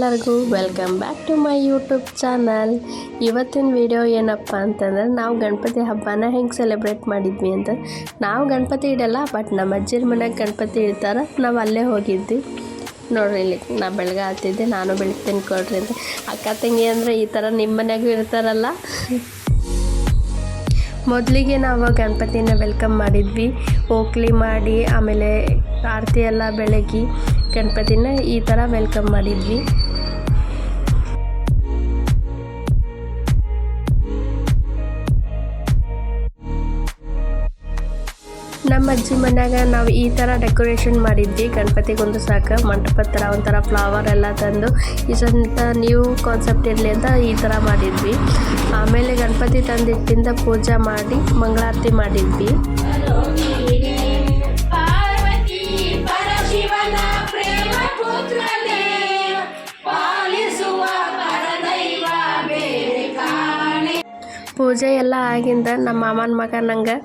ಎಲ್ಲರಿಗೂ welcome back to my YouTube channel. ಇವತ್ತಿನ video ಏನಪ್ಪ ಅಂತಂದ್ರೆ ನಾವು ಗಣಪತಿ ಹಬ್ಬನ ಹೆಂಗೆ ಸೆಲೆಬ್ರೇಟ್ ಮಾಡಿದ್ವಿ ಅಂತ. ನಾವು ಗಣಪತಿ ಇಡಲ್ಲ, ಬಟ್ ನಮ್ಮ ಅಜ್ಜಿರ ಮನೆಗೆ ಗಣಪತಿ ಇಡ್ತಾರೆ, ನಾವು ಅಲ್ಲೇ ಹೋಗಿದ್ವಿ. ನೋಡ್ರಿ ಇಲ್ಲಿ ನಾ ಬೆಳಗ್ಗೆ ಹತ್ತಿದ್ದೆ, ನಾನು ಬೆಳಗ್ತೀನಿ ಕೊಡ್ರಿ ಅಂತ. ಅಕ್ಕ ತಂಗಿ ಅಂದರೆ ಈ ಥರ ನಿಮ್ಮ ಮನೆಗೂ ಇರ್ತಾರಲ್ಲ. ಮೊದಲಿಗೆ ನಾವು ಗಣಪತಿನ ವೆಲ್ಕಮ್ ಮಾಡಿದ್ವಿ, ಓಕ್ಲಿ ಮಾಡಿ ಆಮೇಲೆ ಆರತಿ ಎಲ್ಲ ಬೆಳಗಿ ಗಣಪತಿನ ಈ ಥರ ವೆಲ್ಕಮ್ ಮಾಡಿದ್ವಿ. ನಮ್ಮ ಅಜ್ಜಿ ಮನ್ಯಾಗ ನಾವು ಈ ಥರ ಡೆಕೋರೇಷನ್ ಮಾಡಿದ್ವಿ. ಗಣಪತಿಗೊಂದು ಸಾಕು ಮಂಟಪದ ಥರ ಒಂಥರ ಫ್ಲವರ್ ಎಲ್ಲ ತಂದು ಈ ಸ್ವಂತ ನ್ಯೂ ಕಾನ್ಸೆಪ್ಟ್ ಇರಲಿ ಅಂತ ಈ ಥರ ಮಾಡಿದ್ವಿ. ಆಮೇಲೆ ಗಣಪತಿ ತಂದಿಟ್ಟಿಂದ ಪೂಜೆ ಮಾಡಿ ಮಂಗಳಾರತಿ ಮಾಡಿದ್ವಿ. ಪೂಜೆ ಎಲ್ಲ ಆಗಿಂದ ನಮ್ಮ ಮಾಮನ ಮಗ ನಂಗೆ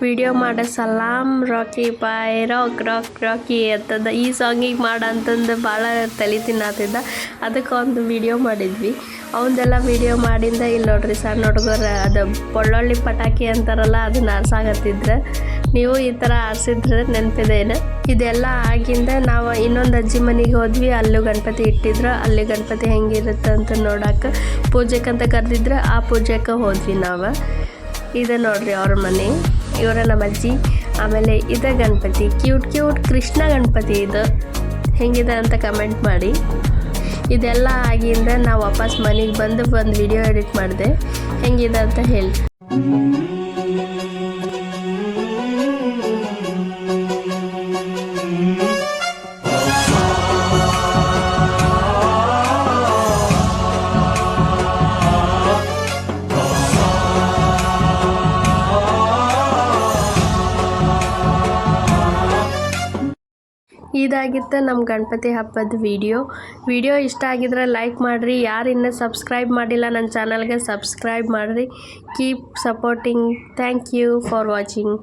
ವಿಡಿಯೋ ಮಾಡೋ ಸಲಾಮ್ ರಾಕಿ ಬಾಯ್ ರಾಕ್ ರಾಕ್ ರಾಕಿ ಅಂತಂದ ಈ ಸಾಂಗಿಗೆ ಮಾಡಂತಂದು ಭಾಳ ತಲೆ ತಿನ್ನತ್ತಿದ್ದ. ಅದಕ್ಕೆ ಒಂದು ವಿಡಿಯೋ ಮಾಡಿದ್ವಿ. ಅವನ್ನೆಲ್ಲ ವಿಡಿಯೋ ಮಾಡಿಂದ ಇಲ್ಲಿ ನೋಡ್ರಿ ಸಣ್ಣ ಹುಡುಗರು ಅದು ಬೊಳ್ಳೊಳ್ಳಿ ಪಟಾಕಿ ಅಂತಾರಲ್ಲ ಅದನ್ನ ಆರ್ಸಾಕತ್ತಿದ್ರೆ. ನೀವು ಈ ಥರ ಆರಿಸಿದ್ರೆ ನೆನಪಿದೇನು. ಇದೆಲ್ಲ ಆಗಿಂದ ನಾವು ಇನ್ನೊಂದು ಅಜ್ಜಿ ಮನೆಗೆ ಹೋದ್ವಿ. ಅಲ್ಲೂ ಗಣಪತಿ ಇಟ್ಟಿದ್ರು. ಅಲ್ಲಿ ಗಣಪತಿ ಹೆಂಗಿರುತ್ತೆ ಅಂತ ನೋಡೋಕೆ ಪೂಜೆಗಂತ ಕರೆದಿದ್ರೆ ಆ ಪೂಜೆಗೆ ಹೋದ್ವಿ ನಾವು. ಇದು ನೋಡ್ರಿ ಅವ್ರ ಮನೆ, ಇವರ ನಮ್ಮ ಅಜ್ಜಿ. ಆಮೇಲೆ ಇದು ಗಣಪತಿ ಕ್ಯೂಟ್ ಕೃಷ್ಣ ಗಣಪತಿ. ಇದು ಹೆಂಗಿದೆ ಅಂತ ಕಮೆಂಟ್ ಮಾಡಿ. ಇದೆಲ್ಲ ಆಗಿಂದ ನಾವು ವಾಪಸ್ ಮನೆಗೆ ಬಂದು ಒಂದು ವಿಡಿಯೋ ಎಡಿಟ್ ಮಾಡಿದೆ, ಹೆಂಗಿದೆ ಅಂತ ಹೇಳಿ. ಇದಾಗಿತ್ತು ನಮ್ಮ ಗಣಪತಿ ಹಬ್ಬದ ವಿಡಿಯೋ ಇಷ್ಟ ಆಗಿದ್ರೆ ಲೈಕ್ ಮಾಡಿರಿ. ಯಾರು ಇನ್ನೂ ಸಬ್ಸ್ಕ್ರೈಬ್ ಮಾಡಿಲ್ಲ ನನ್ನ ಚಾನಲ್ಗೆ ಸಬ್ಸ್ಕ್ರೈಬ್ ಮಾಡಿರಿ. Keep supporting. Thank you for watching.